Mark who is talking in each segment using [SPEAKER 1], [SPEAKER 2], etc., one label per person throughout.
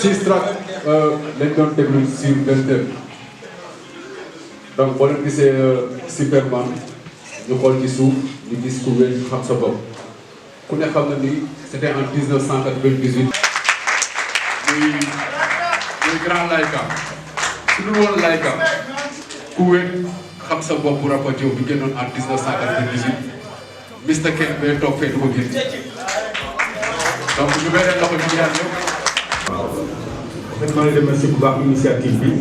[SPEAKER 1] 6 tracks lañ doon déglu sur 20 heures donc boo leen gisee Superman ñu xool ci suuf ñu gis ku wér xam sa bopp ku ne xam na ni c'était en 1998. muy grand Laika su dul woon Laika ku wér xam sa bopp bu Rapadio bi génnoon en 1998 Mr Ken bee toog fee du ko génn donc ñu may leen loxo ñu ñaan ñëpp.
[SPEAKER 2] maa ngi remercier bu baax initiative bi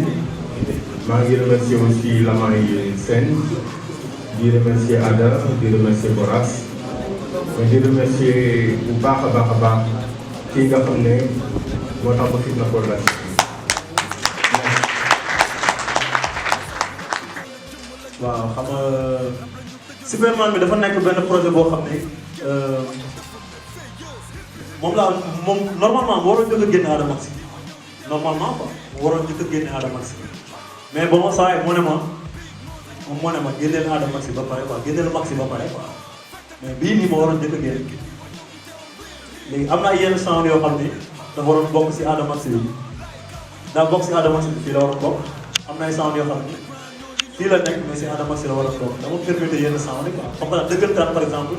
[SPEAKER 2] maa ngi remercier aussi Lamay Sène di remercier Ada di remercier Boras mais di remercier bu baax a baax kii nga xam ne moo tax ba Fitna Production.
[SPEAKER 3] waaw xam nga Superman bi dafa nekk benn projet boo xam ne moom normalement waroon njëkk a génne Adama si normalement quoi waroon njëkk a génne Adama si mais ba ma saa yi moo ne ma génneel Adama si ba pare quoi génneel Maxi ba pare quoi mais bii nii ma waroon njëkk a génne léegi am na ay yenn sound yoo xam ne dafa waroon bokk si Adama si bi daa bokk si Adama si bi fii la waroon bokk am na ay sound yoo xam ne fii la nekk mais si Adama si la war a toog dama permettre yenn sound yi quoi xam nga dëggantaan par exemple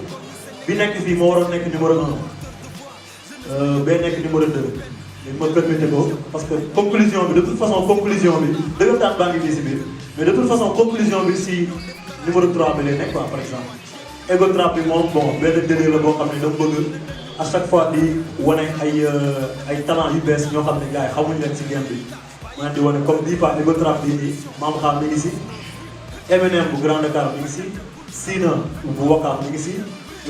[SPEAKER 3] bi nekk fii moo waroon nekk numéro 1 bee nekk numéro 2 léegi ma permettre ko parce que conclusion bi de toute façon conclusion bi dëggantaan baa ngi fii si biir mais de toute façon conclusion bi si numéro 3 bi lay nekk quoi par exemple. Ego Trap bi moom bon benn délai la boo xam ne dama bëgg à chaque fois di wane ay talent yu bees ñoo xam ne gars yi xamuñ leen si game bi ma di wane comme bii pas Ego Trap bii nii Mame Kham mi ngi si. Eminem bu Grand Dakar mi ngi si Sina bu Wakaam mi ngi si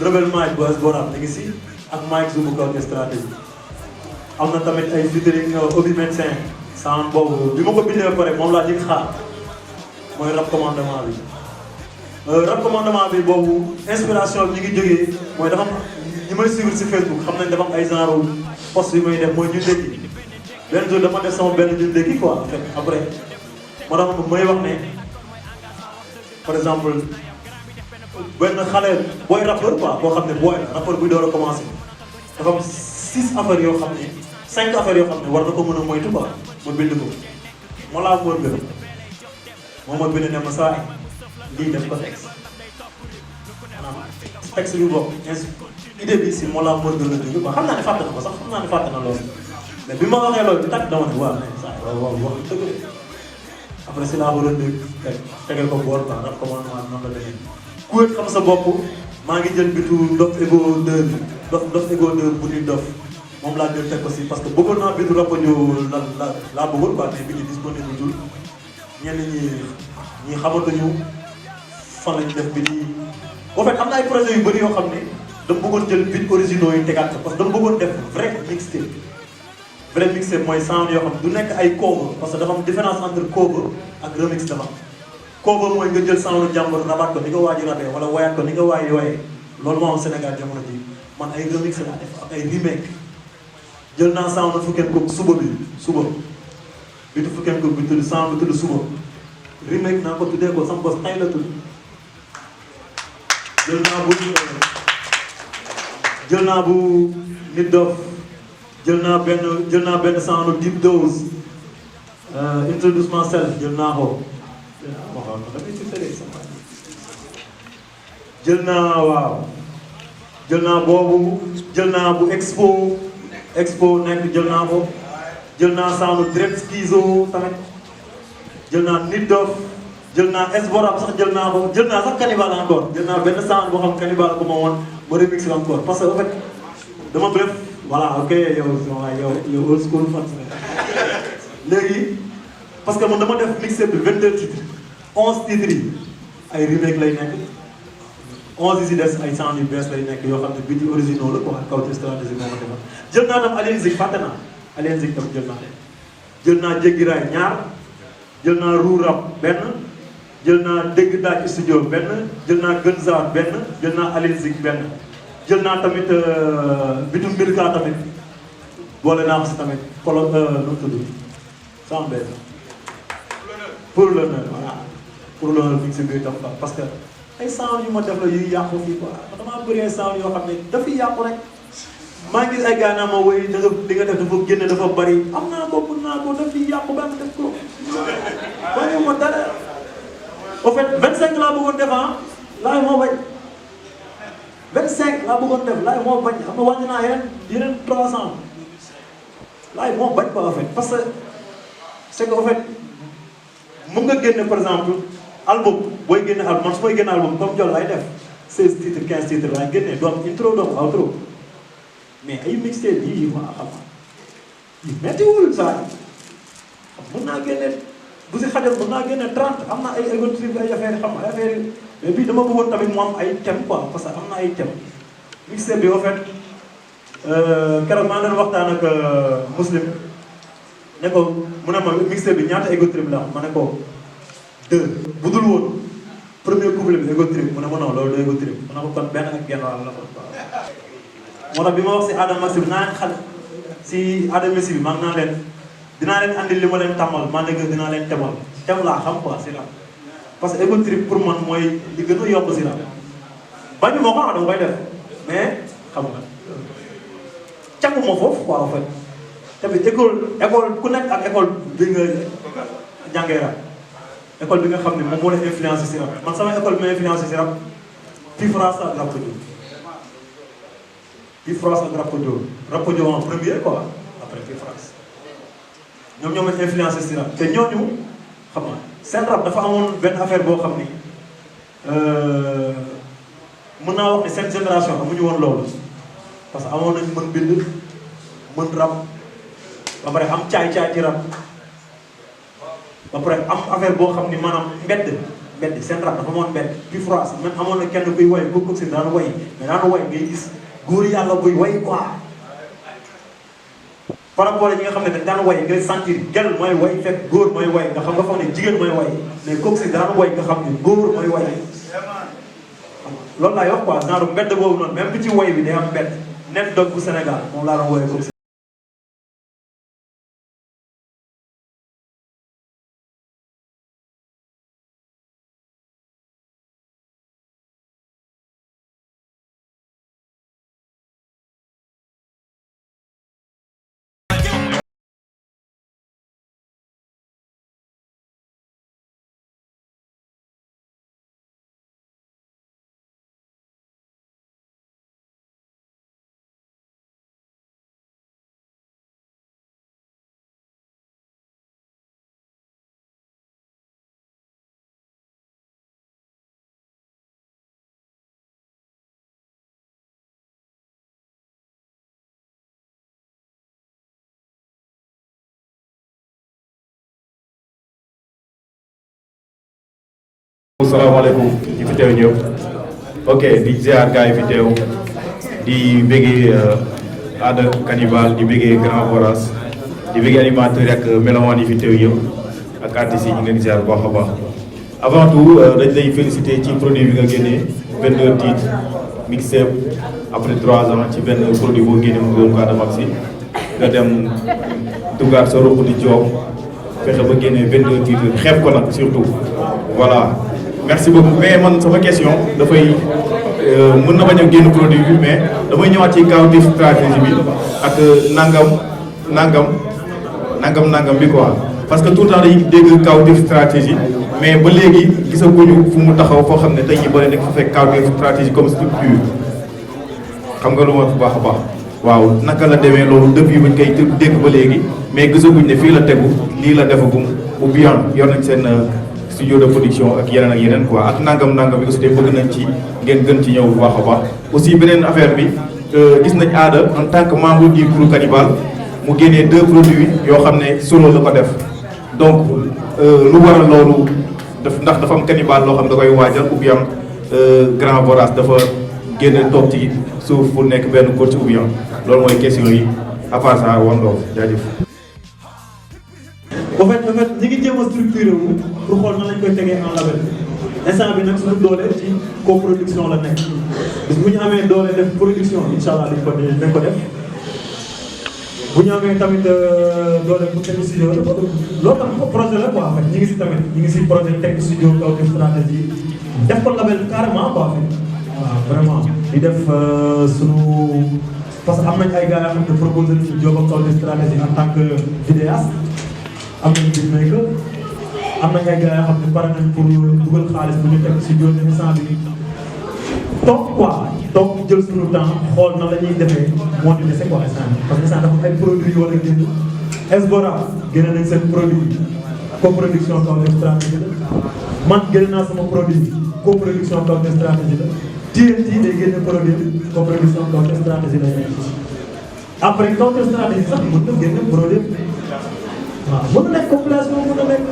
[SPEAKER 3] Rebel Mike bu Esboram mi ngi si ak Mike Zoum bu Kawte stratégie am na tamit ay featuring Obi Médecin sound boobu bi ma ko bindee ba pare moom laa jëkk xaar mooy rap commandement bi rap commandement bi boobu inspiration bi ñu ngi jógee mooy dafa am ñi may suivre si Facebook xam nañ dafa am ay genre post yu may def mooy ñu ndékki benn jour dama def sama benn ñu ndékki quoi en fait après moo tax may wax ne par exemple benn xale booy rappeur quoi boo xam ne booy rappeur buy door a commencé dafa am 6 affaires yoo xam ne 5 affaires yoo xam ne war na ko mën a moytu quoi ma bind ko moo laa moor gën moom ma bind ne ma saa lii def ko texte maanaam texte bi bokk idée bi si moo laa moor gën la jóge quoi xam naa ne fàtte na ko sax xam naa ne fàtte na loolu mais bi ma waxee loolu bi tàkk dama ne waaw mais saa waaw wax dëgg de après si laa waroon dégg tegal ko boor quoi rap commandement noonu la demee ku wéet xam sa bopp maa ngi jël bitu Dof Ego 2 bi Dof Ego 2 bu di dof moom laa jël teg ko si parce que bëggoon naa bitu Rapadio laa bëggoon quoi mais bi ñu disponible dul ñenn ñi xamatuñu fan lañu def bi di en fait am na ay projets yu bëri yoo xam ne dama bëggoon jël bit originaux yi tegaat ko parce que dama bëggoon def vrai mixtape vrai mixtape mooy sound yoo xam du nekk ay cover parce que dafa am différence entre cover ak remix dafa am cover mooy nga jël sound jàmbur rabaat ko ni nga waaj rabee wala wayaat ko ni nga waay wayee loolu moo am Sénégal jamono ji man ay remix laa def ak ay remake jël naa sound fukkeen ko suba bi tu fukkeen ko bi tudd sound bi tudd suba remake naa ko tuddee ko sama bos tay la tudd jël naa bu nit dof jël naa benn sound deep dose introduce myself jël naa ko jël naa boobu jël naa bu expo nekk jël naa ko jël naa sound direct skizo tamit jël naa nit dof jël naa Esborab sax jël naa ko jël naa sax cannibal encore jël naa benn sound boo xam cannibal ko ma woon ma remix encore parce que en fait dama bref voilà ok yow old school fan léegi parce que man dama def mixé bi 22 titres 11 titres yi ay remake lay nekk 11 yi si des ay sound yu bees lay nekk yoo xam ne biti original la quoi Kawte stratégie moo ma defal jël naa tam Alien Zik fàtte naa Alien Zik tam jël naa Jéggi Raay ñaar jël naa Ruu Rap benn jël naa Dégg Daaj studio benn jël naa Gënzaar benn jël naa Alien Zik benn jël naa tamit bitu Milka tamit boole naa ko si tamit nu mu tudd sans benn pour l'honneur voilà pour l'honneur bi si biir tam quoi parce que ay sound yu ma def la yuy yàqu fii quoi damaa bëri ay sound yoo xam ne dafay yàqu rek maa ngi gis ay gars naa ma woy da nga li nga def dafa génne dafa bari am naa ko mën naa ko def di yàqu ba am def ko waaye ma dara au fait 25 laa bëggoon def laay moo bañ 25 laa bëggoon def laay moo bañ am na wàññi naa yeneen 300 laay moo bañ quoi en fait parce que c'est que en fait mën nga génne par exemple album booy génne album man su may génne album comme Jol lay def 16 titres 15 titres laay génne du am intro du am outro mais ay mixtape yi ma xam yi méttiwul saa yi mën naa génne bu si xajal mën naa génne 30 am na ay ego trip ay affaire xam ay affaire mais bii dama bëggoon tamit mu am ay thème quoi parce que am na ay thème mixtape bi en fait keroog maa ngi doon waxtaan ak muslim ne ko mu ne ma mixtape bi ñaata ego trip la ma ne ko 2 bu dul woon premier couplet bi ego trip mu ne ma non loolu du ego trip mu ne ko kon benn ak genn wàll la ko moo tax bi ma wax si Adama Maxi bi naa leen xale si Adama Maxi bi maa ngi naa leen dinaa leen andil li ma leen tàmmal maa ngi dinaa leen temal tem laa xam quoi si la parce que ego trip pour man mooy li gën a yomb si la bañu moo ko dama koy def mais xam nga càgguma foofu quoi en fait tamit école ku nekk ak école bi nga jàngee rap école bi nga xam ne moom moo la influencé si rap man sama école bi ma influencé si rap Pifras ak Rapadio Pifras ak Rapadio en premier quoi après Pifras ñoom ñoo ma influencé si rap te ñooñu xam nga seen rap dafa amoon benn affaire boo xam ni mën naa wax ne seen génération amuñu woon loolu parce que amoon nañu mën bind mën rap ba pare am caay-caay ci rap ba pare am affaire boo xam ni maanaam mbedd seen rap dafa amoon mbedd Pifras même amoon na kenn kuy woy ko si daan woy mais daan woy ngay gis góor yàlla buy woy quoi par rapport ñi nga xam ne dañ daan woy ngay sentir gel mooy woy fekk góor mooy woy nga xam nga foog ne jigéen mooy woy mais kooku si daan woy nga xam ne góor mooy woy loolu laay wax quoi genre mbedd boobu noonu même bi ci woy bi day am mbedd net dog bu Sénégal moom laa doon woowee comme ça.
[SPEAKER 4] Asalaamaaleykum ñi fi teew ñëpp ok di ziar gars yi fi teew di bëggee Ada Cannibal di bëggee Grand Boras di bëggee animateur ak mélomane yi fi teew yëpp ak artistes yi ñu ngi leen di ziar bu baax a baax avant tout dañ lay féliciter ci produit bi nga génnee 22 titres mixtape après 3 ans ci benn produit boo génnee mu doon ko Adama Maxi nga dem duggaat sa roq di job fexe ba génnee 22 titres xeeb ko nag surtout voilà merci beaucoup mais man sama question dafay mën na bañ a génn produit bi mais damay ñëwaat ci kawtif stratégie bi ak nangam bi quoi parce que tout le temps dañuy dégg kawtif stratégie mais ba léegi gisaguñu fu mu taxaw foo xam ne tey ñu bëri nekk fa fekk kawtif stratégie comme structure xam nga lu ma bu baax a baax waaw naka la demee loolu depuis bañ koy dégg ba léegi mais gisaguñ ne fii la tegu lii la defagum ou bien yor nañ seen studio de production ak yeneen quoi ak nangam bi aussi bëgg nañ ci ngeen gën ci ñëw bu baax a baax aussi beneen affaire bi gis nañ Ada en tant que membre du crew Cannibal mu génnee 2 produits yoo xam ne solo la ko def donc lu waral loolu ndax dafa am Cannibal loo xam da koy waajal ou bien Grand Boras dafa génne toog ci suuf pour nekk benn coach ou bien loolu mooy question yi à part ça woon loolu jaajëf.
[SPEAKER 3] en fait ñi ngi jéem a structuré wu pour xool nan lañ koy tegee en label instant bi nag suñu doole ci coproduction la nekk bis bu ñu amee doole def production incha allah dañ ko def bu ñu amee tamit doole pour teg studio loolu tam projet la quoi en fait ñi ngi si tamit ñi ngi si projet teg studio Kawtef stratégie def ko label carrément quoi en fait waaw vraiment di def sunu parce que am nañ ay gars yoo xam ne proposé nañu job ak counter stratégie en tant que vidéaste am nañu beatmaker am nañ ay gars yoo xam ne pare nañ pour dugal xaalis bu ñu teg si yoon instant bi toog quoi toog jël suñu temps xool na la ñuy defee moo di dese quoi instant parce que instant dafa ay produits yu war a génn Esbora génne nañ seen produit coproduction counter stratégie la man génne naa sama produit coproduction counter stratégie la TNT day génne produit coproduction counter stratégie lay nekk après counter stratégie sax mën na génne produit waaw mën na nekk compilation mën na nekk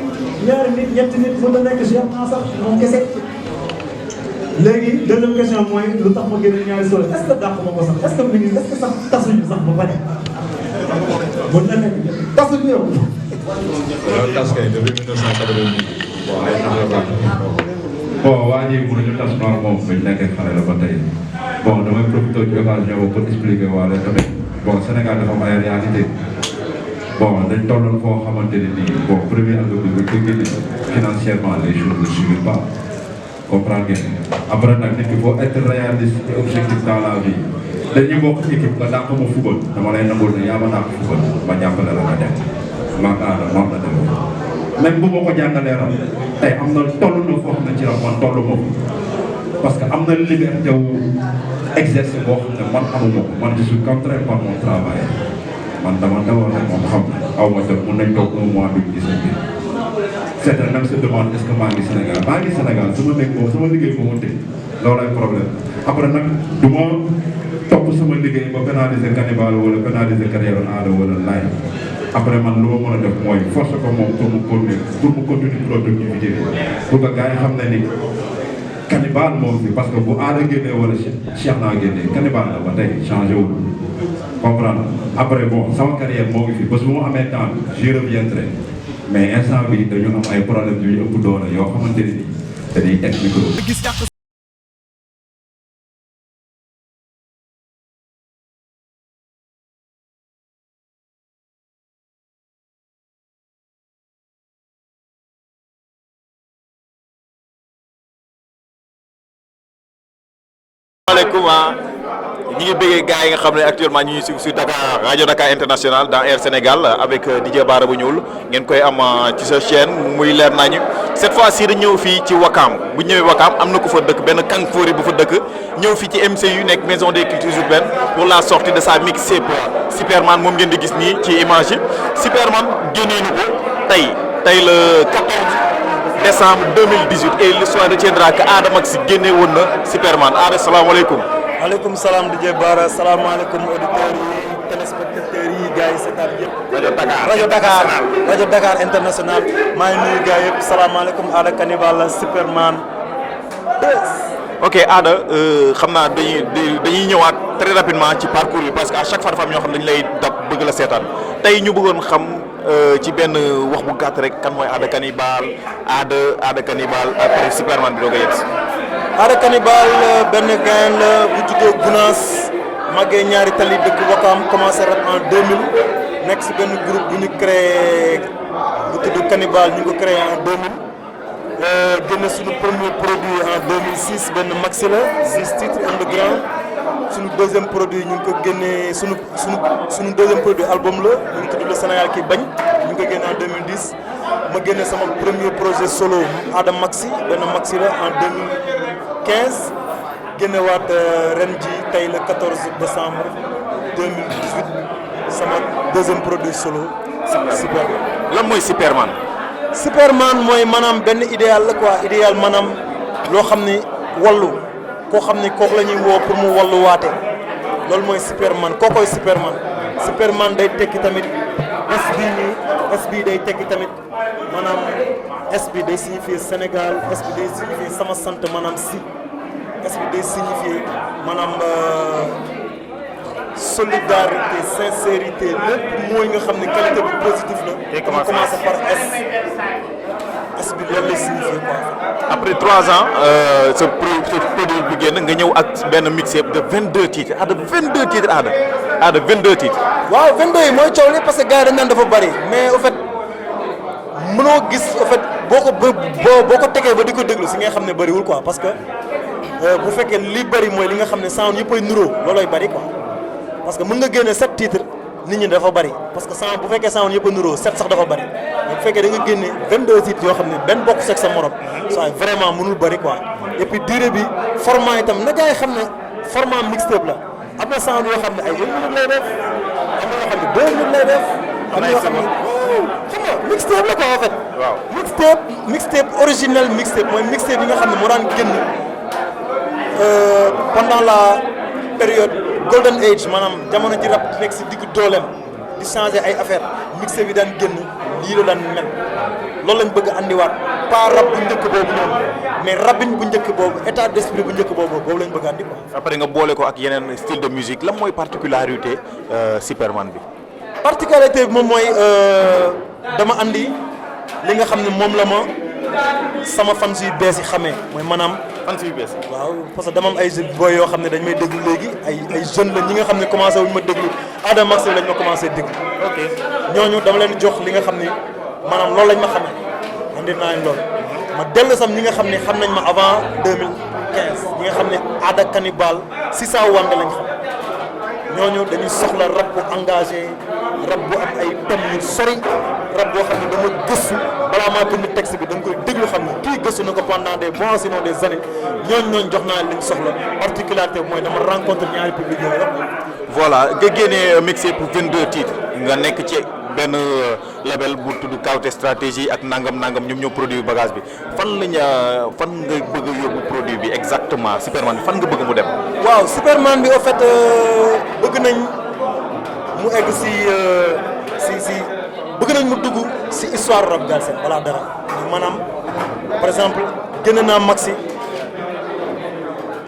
[SPEAKER 3] ñaari nit ñetti nit mën na nekk Cheikh naa sax moom kese léegi deuxième question mooy lu tax ma génne ñaari solo est-ce que dàq ma ko sax est-ce que mi ngi est-ce que sax tasuñu sax ba pare mën na nekk tasuñu yow.
[SPEAKER 5] loolu tas kay depuis 1990 bon ay bon waa ji mënuñu tas noor moom bu ñu nekkee xale la ba tey bon damay profité ci occasion pour expliquer waale tamit bon Sénégal dafa am ay réalité bon dañ tolloon foo xamante ne nii bon premier album bi ko génne financièrement les choses ne suivent pas comprendre ngeen après nag nit ki faut être réaliste et objectif dans la vie dañuy bokk équipe nga dàq ma football dama lay nangul ne yaa ma dàq football ma jàppale la nga dem maag aada moom la dem même bu ma ko jàngalee ram tey am na toll na foo xam ne ci ram man tollu ma parce que am na liberté wu exercer boo xam ne man amuma ko man je suis contraint par mon travail man dama dawoon rek moom xam aw ma jot mun nañ toog un mois bi gis bi certains même se demande est-ce que maa ngi Sénégal sama nekk moom sama liggéey ba mu tëj loolu ay problème après nag du ma topp sama liggéey ba pénaliser Kanibal wala pénaliser carrière aada wala laay après man lu ma mën a def mooy force ko moom pour mu continuer productivité bi pour que gars yi xam ne ni Kanibal moom fi parce que bu aada génnee wala Cheikh naa génnee Kanibal la ba tey changé wul comprendre après bon sama carrière moo ngi fi parce que bu ma amee temps j'y reviendrai mais instant bi dañu am ay problème yu ñu ëpp doole yoo xamante ni dañuy teg micro.
[SPEAKER 6] Asalaamaaleykum ñi ngi bëggee gars yi nga xam ne actuellement ñu ngi sur Dakar rajo Dakar International dans Air Sénégal avec DJ Bara bu ñuul ngeen koy am ci sa chaîne muy leer nañu cette fois-ci dañ ñëw fii ci Wakam bu ñëwee Wakam am na ku fa dëkk benn Kanfoori bu fa dëkk ñëw fii ci MCU nekk maison des cultures urbaines pour la sortie de sa mixtape Superman moom ngeen di gis nii ci image yi Superman génnee na ko tey le 14 décembre 2018 et l'histoire retiendra que Ada Max génne woon na Superman Ada salaamaaleykum.
[SPEAKER 3] maaleykum salaam DJ Bara salaamaaleykum auditeurs yi téléspectateurs yi gars yi seetaan yëpp. rajo Dakar International maa ngi nuyu gars yëpp salaamaaleykum Ada Kanibal Superman.
[SPEAKER 6] ok Ada xam naa dañuy ñëwaat très rapidement ci parcours bi parce que à chaque fois dafa am ñoo xam dañu lay dab bëgg la seetaan tey ñu bëggoon xam ci benn wax bu gàtt rek kan mooy Ada Kanibal Ada Kanibal après Superman bi doo ko yegg si.
[SPEAKER 3] Ada Kanibal benn gain la bu juddoo Gunaas màggee ñaari tali dëkk Wakam commencé rap en 2000 nekk si benn groupe bu ñu créé bu tudd Kanibal ñu ngi ko créé en 2000 génne suñu premier produit en 2006 benn maxi la Ziz titre underground suñu deuxième produit ñu ngi ko génnee suñu deuxième produit album la ñu ngi tudd le Sénégal ki bañ ñu ngi ko génne en 2010 ma génne sama premier projet solo Ada Maxi benn maxi la en 2015 génnewaat ren ji tey le 14 décembre 2018 sama deuxième produit solo Superman.
[SPEAKER 6] lan mooy Superman.
[SPEAKER 3] Superman mooy maanaam benn idéal la quoi idéal maanaam loo xam ni wallu koo xam ni kooku la ñuy woo pour mu wallu waate loolu mooy Superman kookoy Superman. Superman day tekki tamit S bi day tekki tamit maanaam S bi day signifier Sénégal S bi day signifier sama sant maanaam si S bi day signifier maanaam solidarité sincérité lépp mooy nga xam ne qualité bu positif la.
[SPEAKER 6] day commencé
[SPEAKER 3] par S bi loolu lay signifier quoi.
[SPEAKER 6] après 3 ans ce produit bu génn nga ñëw ak benn mixtape de 22 titres Ada 22 titres Ada 22 titres.
[SPEAKER 3] waaw 22 yi mooy coow li parce que gars yi dañ naan dafa bari mais au fait mënoo gis au fait boo ko tegee ba di ko déglu si nga xam ne bariwul quoi parce que bu fekkee li bari mooy li nga xam ne sound yëpp ay nuroo loolooy bari quoi.
[SPEAKER 7] parce que mën nga génne 7 titres nit ñi dafa bari parce que sound bu fekkee sound yëpp a nuroo 7 sax dafa bari mais bu fekkee da nga génne 22 titres yoo xam ne benn bokk seeg sa morom ça vraiment mënul bari quoi et puis durée bi format itam na gars yi xam ne format mixtape la am na sound yoo xam ne ay 1 minute lay def am na yoo xam ne 2 minutes lay def am na yoo xam ne xam nga mixtape la quoi en fait.
[SPEAKER 6] waaw
[SPEAKER 7] mixtape original mixtape mooy mixtape yi nga xam ne moo daan génn pendant la période golden age maanaam jamono ji rap nekk si diggu dooleem di changer ay affaire mixtape yi daan génn lii la daan mel loolu lañ bëgg a andiwaat pas rap bu njëkk boobu noonu mais rabin bu njëkk boobu état d'esprit bu njëkk boobu lañ bëgg a andi quoi.
[SPEAKER 6] après nga boole ko ak yeneen style de musique lan mooy particularité Superman bi.
[SPEAKER 7] particularité bi moom mooy dama andi li nga xam ne moom la ma sama fans yu bees yi xamee mooy maanaam.
[SPEAKER 6] fans yu bees.
[SPEAKER 7] waaw parce que dama am ay boy yoo xam ne dañ may déglu léegi ay jeunes la ñi nga xam ne commencé wuñ ma déglu Adama Maxime lañ ma commencé déglu.
[SPEAKER 6] ok
[SPEAKER 7] ñooñu dama leen jox li nga xam ne maanaam loolu lañ ma xamee andi naa leen loolu ma dellu sam ñi nga xam ne xam nañ ma avant 2015 ñi nga xam ne Ada Cannibal Sisa Wande lañ xam ñooñu dañuy soxla rap bu engagé rap bu am ay thèmes yu sori rap boo xam ne dama gëstu balaa maa bind texte bi da nga koy déglu xam ne kii gëstu na ko pendant des mois sinon des années ñooñu jox naa liñ soxla particularité bi mooy dama rencontre ñaari public yooyu rek.
[SPEAKER 6] voilà nga génnee mixé pour 22 titres nga nekk ci benn label bu tudd Kawte stratégie ak nangam ñoom ñoo produit bagage bi fan nga bëgg a yóbbu produit bi exactement Superman bi fan nga bëgg mu dem.
[SPEAKER 7] waaw Superman bi au fait bëgg nañ mu egg si bëgg nañ mu dugg si histoire rap Galsen balaa dara maanaam par exemple génn naa Maxi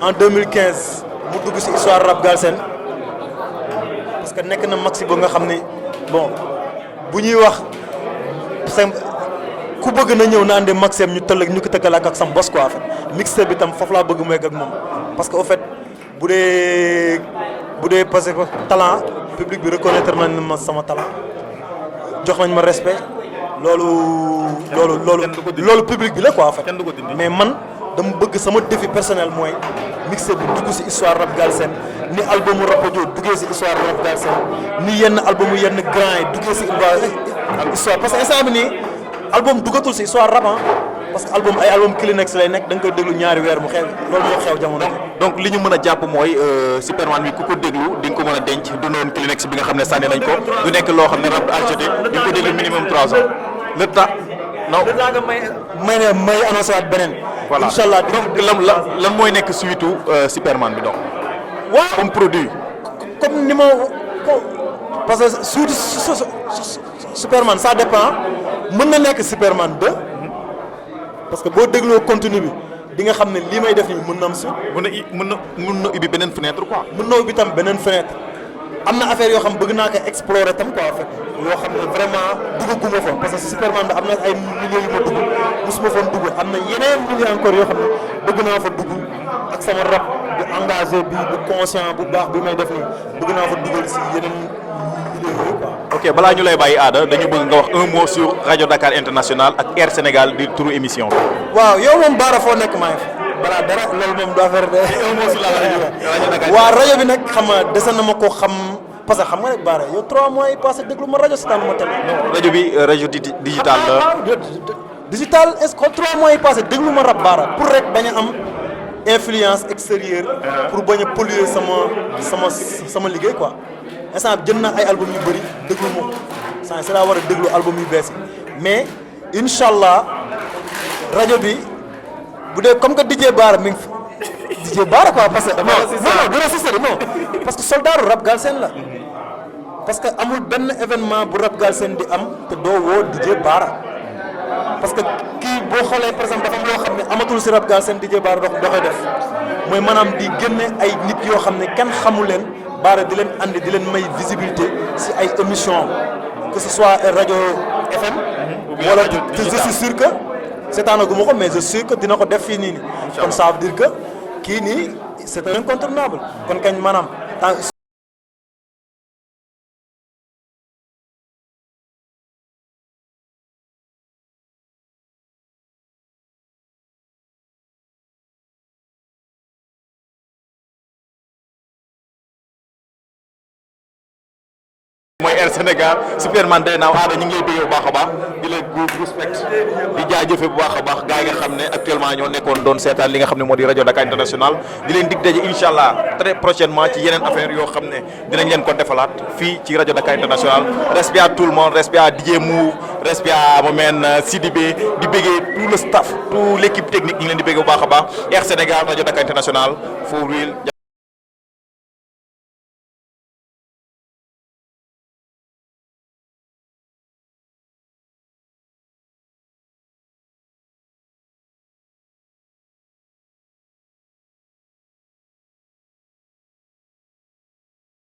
[SPEAKER 7] en 2015 mu dugg si histoire rap Galsen parce que nekk na Maxi ba nga xam ne bon bu ñuy wax ku bëgg na ñëw na andi Maxem ñu ko tëggal ak sam bos quoi en fait mixtape bi tam foofu laa bëgg mu egg ak moom parce que au fait bu dee parce que talent public bi reconnaître nañ ma sama talent jox nañ ma respect loolu public bi la quoi en fait mais man dama bëgg sama défi personnel mooy mixtape bi dugg si histoire rap Galsen ni albumu Rapadio duggee si histoire rap Galsen ni yenn albumu yenn grand yi duggee si histoire parce que instant bi nii album duggatul si histoire rap parce que album Kleenex lay nekk da nga koy déglu ñaari weer mu xew loolu moo xew jamono
[SPEAKER 6] donc li ñu mën a jàpp mooy Superman bi ku ko déglu di nga ko mën a denc du noonu Kleenex bi nga xam ne sànni nañ ko du nekk loo xam ne rap acheté di nga ko déglu minimum 3 ans le temps non.
[SPEAKER 7] le temps nga may annoncé waat beneen.
[SPEAKER 6] voilà
[SPEAKER 7] incha allah
[SPEAKER 6] donc lan mooy nekk suite Superman bi donc.
[SPEAKER 7] waaw
[SPEAKER 6] comme produit.
[SPEAKER 7] comme ni ma parce que suite Superman ça dépend mën na nekk Superman 2 parce que boo dégloo contenu bi di nga xam ne lii may def nii mën na am suite.
[SPEAKER 6] mën na ubbi beneen fenêtre quoi.
[SPEAKER 7] mën na ubbi tam beneen fenêtre am na affaire yoo xam bëgg naa ko explorer tam quoi en fait yoo xam ne vraiment duggaguma fa parce que Superman bi am na ay milieux yu ma dugg mosuma fa dugg am na yeneen milieux encore yoo xam ne bëgg naa fa dugg ak sama rap bu engagé bi bu conscient bu baax bi may def nii bëgg naa fa duggal si yeneen milieux yooyu quoi.
[SPEAKER 6] ok balaa ñu lay bàyyi Ada dañu bëgg nga wax un mot sur rajo Dakar International ak Air Sénégal di turu émission bi.
[SPEAKER 7] waaw yow moom Baara foo nekk maa ngi fi balaa dara loolu moom du affaire de.
[SPEAKER 6] un mot sur la rajo Dakar.
[SPEAKER 7] waaw rajo bi nag xam nga dese na ma ko xam parce que xam nga rek Baara yow 3 mois yi passé déglu ma rajo seetaan ma télé.
[SPEAKER 6] rajo bi rajo digital la.
[SPEAKER 7] digital est-ce que 3 mois yi passé déglu ma rap Baara pour rek bañ a am influence extérieure. pour bañ a polluer sama liggéey quoi. instant jënd naa ay album yu bëri déglu ma ko saa si laa war a déglu album yu bees yi mais incha allah rajo bi bu dee comme que DJ Baara mi ngi fi DJ Baara quoi parce que. non parce que soldaaru rap Galsen la. parce que amul benn événement bu rap Galsen di am te doo woo DJ Baara parce que kii boo xoolee par exemple dafa am loo xam ne amatul si rap Galsen DJ Baara doxee def mooy maanaam di génne ay nit yoo xam ne kenn xamu leen. Baara di leen andi di leen may visibilité si ay émissions que ce soit rajo FM. wala je suis sûr que seetaanaguma ko mais je suis sûr que dina ko def fii nii kon ça veut dire que kii nii c'est un incontournable kon kañ maanaam
[SPEAKER 6] Air Sénégal Superman day naaw aada ñu ngi lay bëggee bu baax a baax di la respect di jaajëfe bu baax a baax gars yi nga xam ne actuellement ñoo nekkoon doon seetaan li nga xam ne moo di rajo Dakar International di leen dig daje incha allah très prochainement ci yeneen affaire yoo xam ne dinañ leen ko defalaat fii ci rajo Dakar International respect à tout le monde respect à DJ Mou respect à Momen Sidibé di bëggee tout le staff toute l'équipe technique ñu ngi leen di bëggee bu baax a baax Air Sénégal rajo Dakar International for real